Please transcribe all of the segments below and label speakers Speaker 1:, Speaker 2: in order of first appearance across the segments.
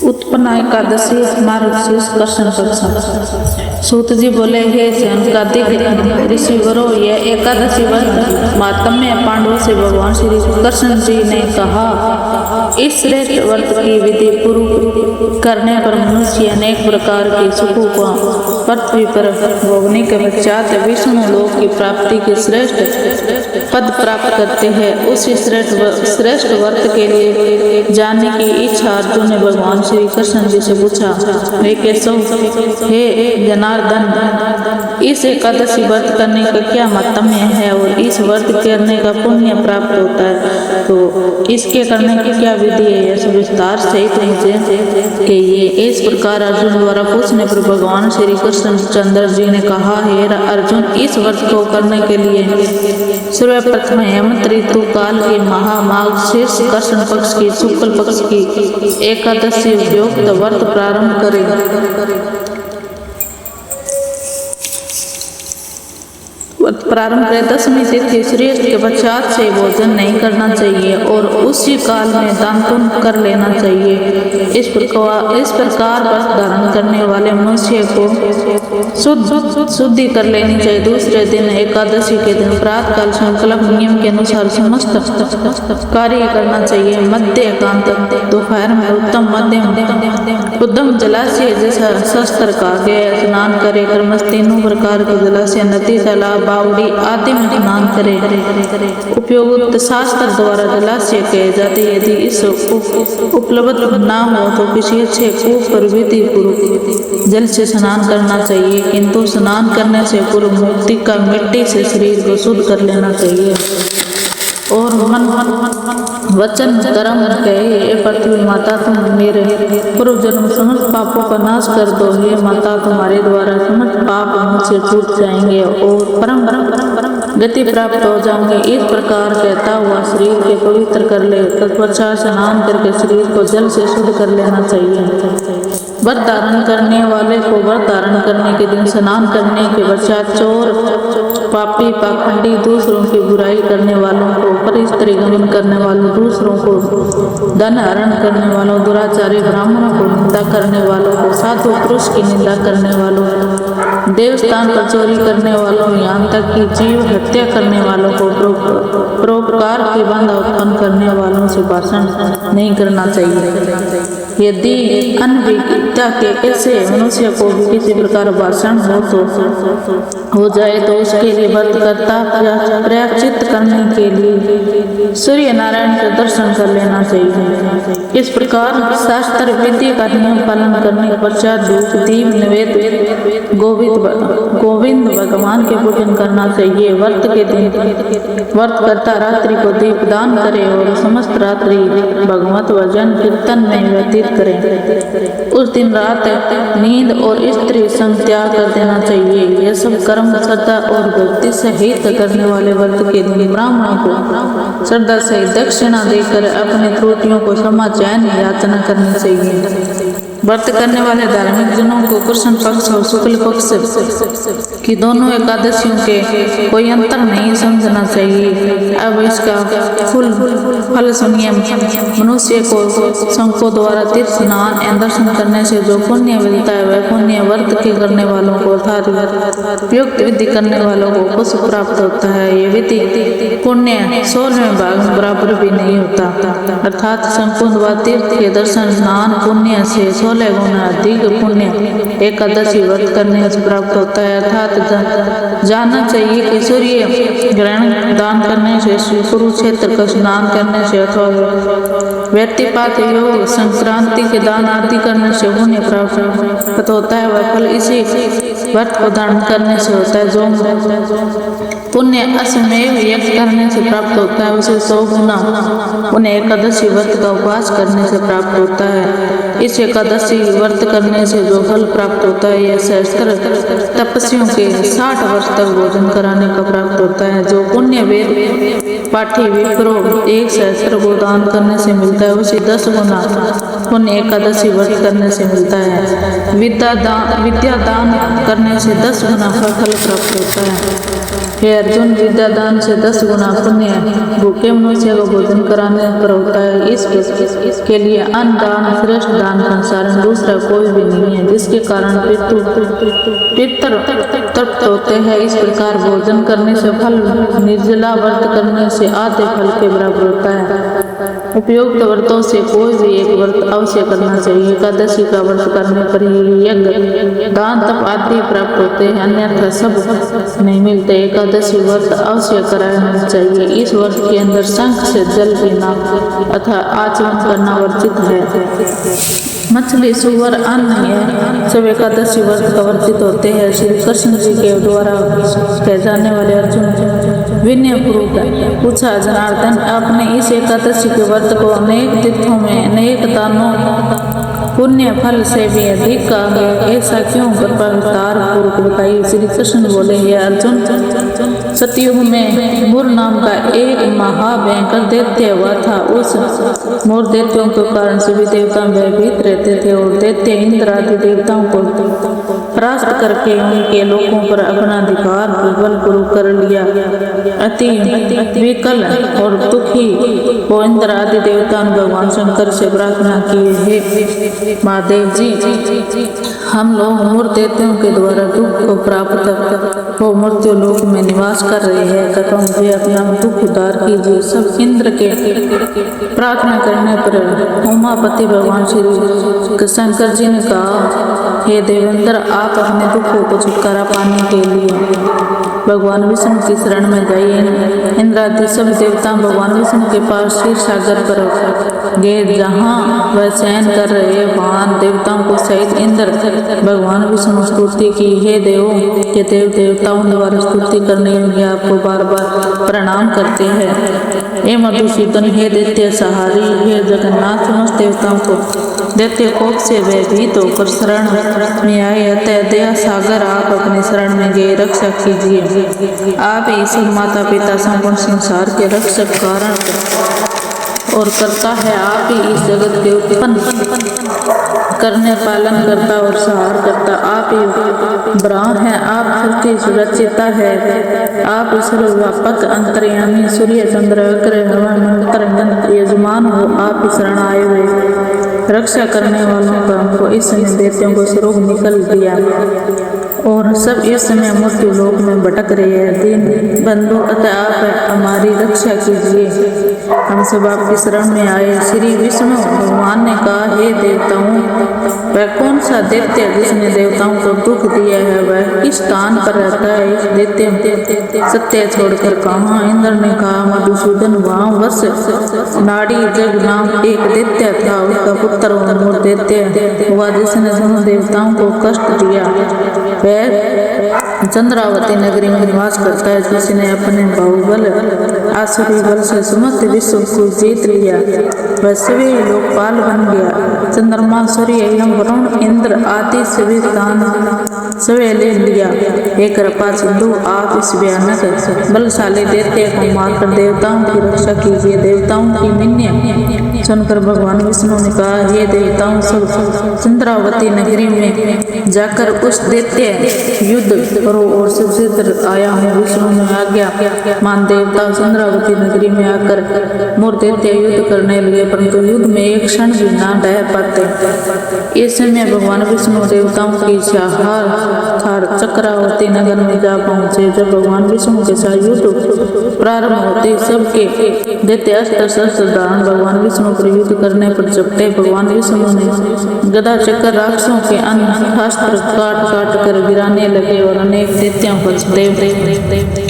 Speaker 1: उत्पन्न एकादशी मार्ग शीर्ष कर्षण पक्ष। सूत जी बोले, हे सनकादिक ऋषिवरों, यह एकादशी व्रत महात्म्य पांडवों से भगवान श्री कृष्ण जी ने कहा। इस श्रेष्ठ व्रत की विधि पूर्व करने पर मनुष्य अनेक प्रकार के सुखों को पृथ्वी पर भोगने के पश्चात विष्णु लोक की प्राप्ति के श्रेष्ठ पद प्राप्त करते हैं। उसी श्रेष्ठ व्रत के लिए जानने की इच्छा अर्जुन ने भगवान श्री कृष्ण जी से पूछा। हे केशव, हे जनार्दन, इस एकादशी व्रत करने का क्या महात्म्य है और इस व्रत करने का पुण्य प्राप्त होता है, तो इसके करने की क्या विधि है, यह सब विस्तार सहित मुझे कहिए। इस प्रकार अर्जुन द्वारा पूछने पर भगवान श्री कृष्ण चंद्र जी ने कहा, हे अर्जुन, इस व्रत को करने के लिए सर्वप्रथम हेमंत ऋतु काल के महामाघ शीर्ष कृष्ण पक्ष की शुक्ल पक्ष की एकादशी उपयुक्त व्रत प्रारंभ करें। प्रारंभ करें। दसवीं तिथि श्रेष्ठ के पश्चात से भोजन नहीं करना चाहिए और उसी काल में दान पुण्य कर लेना चाहिए। इस प्रकार व्रत धारण करने वाले मनुष्य को शुद्धि कर लेनी चाहिए। दूसरे दिन एकादशी के दिन प्रातः काल संकल्प नियम के अनुसार समस्त कार्य करना चाहिए। मध्य एकांत दोपहर में उत्तम मध्यम उद्यम जलाशय जैसा शस्त्र का स्नान करे। क्रमश तीनों प्रकार के जलाशय, नदी, तालाब, बावड़ी आदि में स्नान करे। उपयुक्त शास्त्र द्वारा जलाशय कहे जाते। यदि इस उपलब्ध न हो तो किसी अच्छे कूप पर विधि पूर्वक जल से स्नान करना चाहिए, किंतु स्नान करने से पूर्व मूर्ति का मिट्टी से शरीर को शुद्ध कर लेना चाहिए और मन वचन कर्म कहे, हे पृथ्वी माता, तुम मेरे पूर्व जन्म समस्त पापों का नाश कर दो। हे माता, तुम्हारे द्वारा समस्त पाप मुझसे छूट जाएंगे और परम गति प्राप्त हो जाएंगे। इस प्रकार कहता हुआ शरीर के पवित्र कर ले। तत्पश्चात स्नान करके शरीर को जल से शुद्ध कर लेना चाहिए। व्रत धारण करने वाले को व्रत धारण करने के दिन स्नान करने के पश्चात चोर, पापी, पाखंडी, दूसरों की बुराई करने वालों को, परिस्त्री गमन करने वालों, दूसरों को धन हरण करने वालों, दुराचारी ब्राह्मणों को निंदा करने वालों को, साधु पुरुष की निंदा करने वालों, देवस्थान पर चोरी करने वालों, यहाँ तक कि जीव हत्या करने वालों को, परोपकार की बाधा उत्पन्न करने वालों से भाषण नहीं करना चाहिए। यदि अनभिज्ञता के ऐसे मनुष्य को भी किसी प्रकार भाषण हो जाए तो उसके लिए व्रत करता प्रायश्चित करने के लिए सूर्य नारायण के दर्शन कर लेना चाहिए। इस प्रकार शास्त्र विधि का नियम पालन करने के पश्चात धूप, दीप, नैवेद्य गोविंद भगवान के पूजन करना चाहिए। व्रत के दिन व्रत करता रात्रि को दीप दान करे और समस्त रात्रि भगवत भजन कीर्तन में व्यतीत करें। उस दिन रात नींद और स्त्री संग त्याग कर देना चाहिए। यह सब कर्म श्रद्धा और भक्ति सहित करने वाले व्रत के दिन ब्राह्मणों को श्रद्धा से दक्षिणा देकर अपनी त्रुटियों को क्षमा चैन याचना करनी चाहिए। व्रत करने वाले धार्मिक जनों को कृष्ण पक्ष और शुक्ल पक्ष की दोनों एकादशियों के कोई अंतर नहीं समझना चाहिए। अब इसका फल सुनिए। मनुष्य को शंखों द्वारा तीर्थ स्नान एवं दर्शन करने से जो पुण्य मिलता है वह पुण्य व्रत के करने वालों को अर्थात युक्त विधि करने वालों को कुछ प्राप्त होता है। ये विधि पुण्य 16वें भाग में बराबर भी नहीं होता, अर्थात संपूर्ण तीर्थ के दर्शन स्नान पुण्य से 16 गुना अधिक पुण्य एकादशी व्रत करने से प्राप्त होता है। अर्थात जानना चाहिए कि सूर्य ग्रहण दान करने से, कुरुक्षेत्र का स्नान करने से अथवा व्यतिपात योग संक्रांति के दान आदि करने से पुण्य प्राप्त होता है। वह फल इसी व्रत को धारण करने से होता है। जो पुण्य अश्वमेव यज्ञ करने से प्राप्त होता है उसे 100 गुना पुण्य एकादशी व्रत का उपवास करने से प्राप्त होता है। इस एकादशी व्रत करने से जो फल प्राप्त होता है यह सहस्त्र तपस्वियों के 60 वर्ष तक भोजन कराने का प्राप्त होता है। जो पुण्य वेद पाठी विप्रो 1 सहस्त्र को दान करने से मिलता है उसे 10 गुना पुण्य एकादशी व्रत करने से मिलता है। विद्या दान करने से 10 गुना फल प्राप्त होता है। हे अर्जुन, विद्या दान से 10 गुना पुण्य भूखे मनुष्य को भोजन कराने पर होता है। इसके लिए अन्न दान श्रेष्ठ दान संसार में दूसरा कोई भी नहीं है, जिसके कारण पितर तृप्त होते हैं। इस प्रकार भोजन करने से फल निर्जला व्रत करने से आधे फल के बराबर होता है। उपयुक्त व्रतों से कोई भी एक व्रत अवश्य करना चाहिए। एकादशी का व्रत करने पर ही यज्ञ दान तप आदि प्राप्त होते हैं, अन्यथा सब नहीं मिलते। एकादशी व्रत अवश्य कराना चाहिए। इस व्रत के अंदर शंख से जल पीना अथवा आचमन करना वर्जित है। मछली सुअर अन्न है सब एकादशी व्रत का वर्जित होते हैं। श्री कृष्ण जी के द्वारा कहे जाने वाले अर्जुन विनय पूर्वक पूछा, जनार्दन, आपने इस एकादशी के व्रत को अनेक तीर्थों में अनेक दानों पुण्य फल से भी अधिक कहा है, ऐसा क्यों? कृपा विस्तार पूर्वक बताइए। श्री कृष्ण बोले, हे अर्जुन, सतयुग में मूर नाम का एक महाभयंकर दैत्य हुआ था। उस मूर दैत्यों के कारण सभी देवता भयभीत रहते थे और दैत्य इंद्र आदि देवताओं को परास्त करके उनके लोगों पर अपना अधिकार बलपूर्वक कर लिया। अति विकल और दुखी वो इंद्र आदि देवता ने भगवान शंकर से प्रार्थना की, हे महादेव जी, हम लोग मूर दैत्यों के द्वारा दुख को प्राप्त हो मृत्यु लोक में निवास कर रहे हैं, कृपा मुझे अपना दुख उद्धार कीजिए। सब इंद्र के प्रार्थना करने पर उमापति भगवान श्री शंकर जी ने कहा, हे देवेंद्र, आप अपने दुखों को छुटकारा पाने के लिए भगवान विष्णु की शरण में जाइए। इंद्रादि सब देवता भगवान विष्णु के पास क्षीर सागर पर गए। जहाँ वह शयन कर रहे वहाँ देवताओं को सहित इंद्र भगवान विष्णु स्तुति की, हे देवों के देवताओं द्वारा स्तुति करने योग्य आपको बार बार प्रणाम करते हैं। हे मधुसूदन, हे दैत्य सहारी, हे जगन्नाथ, समस्त देवताओं को दैत्य कोप से भयभीत होकर शरण में आए। अतः दया सागर, आप अपनी शरण में गए, रक्षा कीजिए। आप ही सब माता पिता संपूर्ण संसार के रक्षक कारण और करता है। आप ही इस जगत के उत्पन्न करने पालन करता और सहार करता। आप ही ब्रह्म है, आप सृष्टि सुरक्षिता है। आप सर्वव्यापक अंतर्यामी सूर्य चंद्र अग्र हवा यजमान हो। आप ही शरण आए हुए रक्षा करने वालों का हमको इस समय दैत्यों को स्वरूप निकल दिया और सब इस समय मृत्यु लोक में भटक रहे हैं। दीन बंधु, अतः आप हमारी रक्षा कीजिए। हम सब आपकी शरण में आए। श्री विष्णु भगवान ने कहा, हे देवताओं, वह कौन सा दैत्य जिसने देवताओं को दुख दिया है, वह किस स्थान पर रहता है? इस दैत्य सत्य छोड़कर कहाँ? इंद्र ने कहा, मधुसूदन, वहाँ वर्ष नाड़ी जग नाम एक दैत्य था। उसका पुत्र मूर दैत्य हुआ जिसने दोनों देवताओं को कष्ट दिया। वह चंद्रावती नगरी में निवास करता है, जिसने अपने बाहुबल आसुरी बल से समस्त विश्व को जीत लिया। वह सभी लोकपाल बन गया। चंद्रमा, सूर्य एवं वरुण, इंद्र आदि सभी दान सवे ले लिया। हे कृपा सिंधु, आप इस भयानक बलशाली दैत्य को मारकर देवताओं की रक्षा कीजिए। देवताओं की मिन्नत सुनकर भगवान विष्णु ने कहा, हे देवताओं, सब चंद्रावती नगरी में जाकर उस दैत्य युद्ध करो और सबसे आया हूँ। विष्णु ने आज्ञा मान देवता चंद्रावती नगरी में आकर मूर दैत्य युद्ध करने लगे, परंतु युद्ध में एक क्षण भी ना डह पाते। इस समय भगवान विष्णु देवताओं की सहार चक्रावती नगर में जा पहुँचे। जब भगवान विष्णु के साथ युद्ध प्रारंभ होते सबके दैत्य अस्त्र शस्त्र धारण भगवान विष्णु पर युद्ध करने पर चपटे। भगवान विष्णु ने गदा चक्कर राक्षसों के अस्त्र काट काट कर गिराने लगे और अनेक दैत्यों पर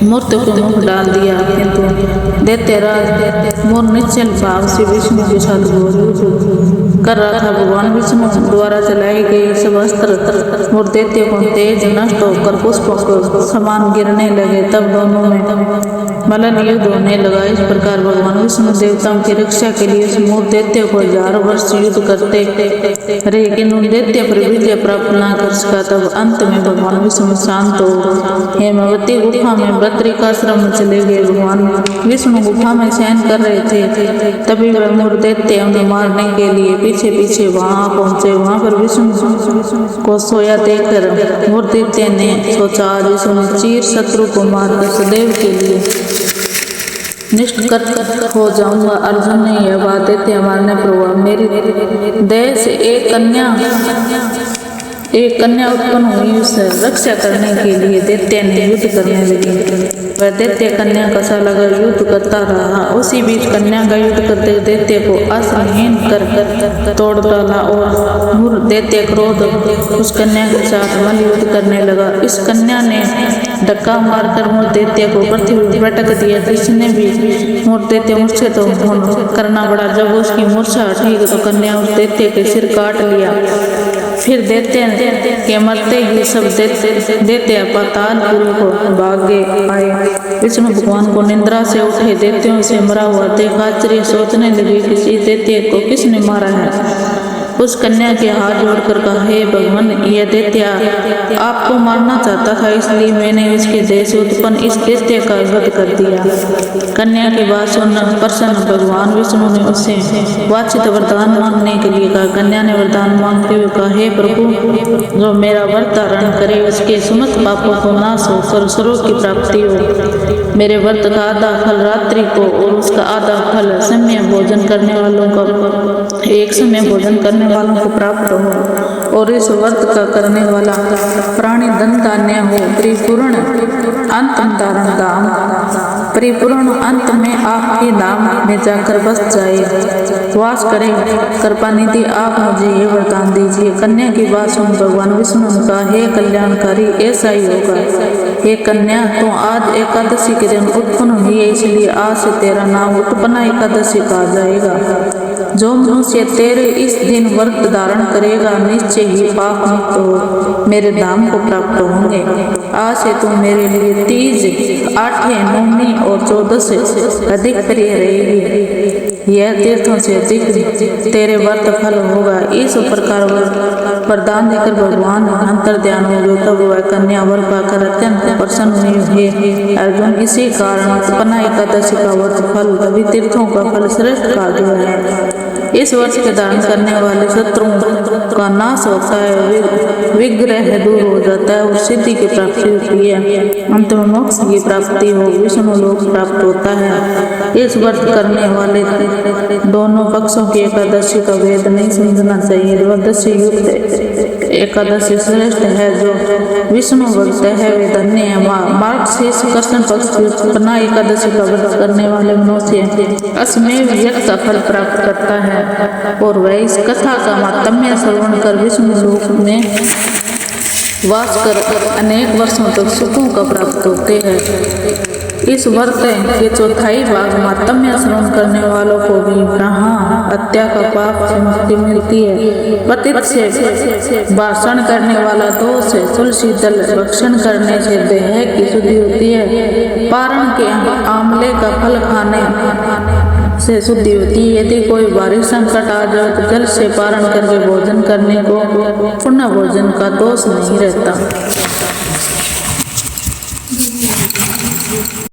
Speaker 1: मूर्ति को मुख डाल दिया, किंतु दैत्यराज मूर निश्चल भाव से विष्णु के साथ युद्ध कर रहा था। भगवान विष्णु द्वारा चलाई गई सब अस्त्र मूर दैत्य को तेज नष्ट होकर पुष्पों को समान गिरने लगे। तब दोनों में मलन युद्ध होने लगा। इस प्रकार भगवान विष्णु देवताओं की रक्षा के लिए समूह दैत्यों को 1000 वर्ष युद्ध करते रहे, लेकिन उन दैत्यों पर विजय प्राप्त न कर सका। तब अंत में भगवान विष्णु शांत हो हेमवती गुफा में बद्रिकाश्रम में चले गए। भगवान विष्णु गुफा में शयन कर रहे थे, तभी ब्रह्मोर दैत्य उन्हें मारने के लिए पीछे पीछे वहां पहुंचे। वहां पर विष्णु को सोया देखकर मोर दैत्य ने सोचा, आज विष्णु चीर शत्रु को मारकर सदैव के लिए निष्कृत हो जाऊंगा। अर्जुन ने यह बात दैत्य मारने पर हुआ। मेरी देह से एक कन्या उत्पन्न हुई, उसे रक्षा करने के लिए दैत्य ने युद्ध करने लगे। वह दैत्य कन्या का सा लगा युद्ध करता रहा। उसी बीच कन्या का युद्ध करते दैत्य को अस्त्रहीन कर तोड़ डाला और मूर दैत्य क्रोध उस कन्या के साथ मल युद्ध करने लगा। इस कन्या ने धक्का मारकर मूर दैत्य को पृथ्वी पर पटक दिया, जिसने भी मूर दैत्य मूर्छित करना पड़ा। जब उसकी मूर्छा हटी तो कन्या उस दैत्य के सिर काट लिया। फिर दैत्य के मरते ही सब दैत्य पातालपुरी को भागे आए। विष्णु भगवान को निंद्रा से उठे दैत्यों से मरा हुआ देख आश्चर्य सोचने लगे, किसी दैत्य को किसने मारा है। उस कन्या के हाथ जोड़कर कहा, हे भगवान, यह दैत्य आपको मारना चाहता था, इसलिए मैंने इसके देह से उत्पन्न इस दैत्य का वध कर दिया। कन्या की बात सुन प्रसन्न भगवान विष्णु ने उससे वांछित वरदान मांगने के लिए कहा। कन्या ने वरदान मांगते हुए कहा, हे प्रभु, जो मेरा व्रत धारण करे उसके समस्त पापों को नाश हो, स्वर्ग की प्राप्ति हो। मेरे व्रत का आधा फल रात्रि को और उसका आधा फल समय भोजन करने वालों का एक समय भोजन करने वालों को प्राप्त हो, और इस व्रत का करने वाला प्राणी धन धान्य हो। परिपूर्ण अंत धारण धाम, परिपूर्ण अंत में आपके धाम में जाकर बस जाए, वास करे। कृपा निधि आप मुझे ये वरदान दीजिए। कन्या की बात सुन भगवान विष्णु ने कहा, हे कल्याणकारी, ऐसा ही होगा। हे कन्या, तू आज एकादशी के दिन उत्पन्न हुई है, इसलिए आज से तेरा नाम उत्पन्ना एकादशी कहा जाएगा। जो मनुष्य तेरे इस दिन व्रत धारण करेगा, निश्चय ही पाप मुक्त हो मेरे धाम को प्राप्त होंगे। आज से तू मेरे लिए तीज, 8वें, 9वीं और 14 से अधिक प्रिय रहेगी। यह तीर्थों से अधिक तेरे व्रत फल होगा। इस प्रकार वरदान देकर भगवान अंतर ध्यान हो गए। तब वह कन्या वर पाकर अत्यंत प्रसन्न हुई। हे अर्जुन, इसी कारण उत्पन्ना एकादशी का व्रत फल सभी तीर्थों का फल श्रेष्ठ कहा गया है। इस वर्ष के धारण करने वाले शत्रुओं का नाश होता है, विग्रह दूर हो जाता है और सिद्धि की प्राप्ति होती है। अंत में मोक्ष की प्राप्ति हो, विष्णु लोक प्राप्त होता है। इस व्रत करने वाले दोनों पक्षों की एकादशी का भेद नहीं समझना चाहिए। द्वादशी युक्त एकादशी श्रेष्ठ है, जो विष्णु भक्त है वे धन्य है। मार्गशीर्ष कृष्ण पक्ष उत्पन्ना एकादशी का व्रत करने वाले मनुष्य असमेव यज्ञ का फल प्राप्त करता है, और वह इस कथा का मातम्य श्रवण कर विष्णु लोक में वास कर अनेक वर्षों तक सुखों का प्राप्त होते हैं। इस व्रत के चौथाई भाग मातम्य श्रवण करने वालों को भी ब्रह्मा हत्या का पाप से मुक्ति मिलती है। पतित से भाषण करने वाला दोष है। तुलसी दल भक्षण करने से देह की शुद्धि होती है। पारण के आंवले का फल खाने से शुद्धि होती है। यदि कोई भारी संकट आ जाए तो जल से पारण करके भोजन करने को पुण्य भोजन का दोष नहीं रहता।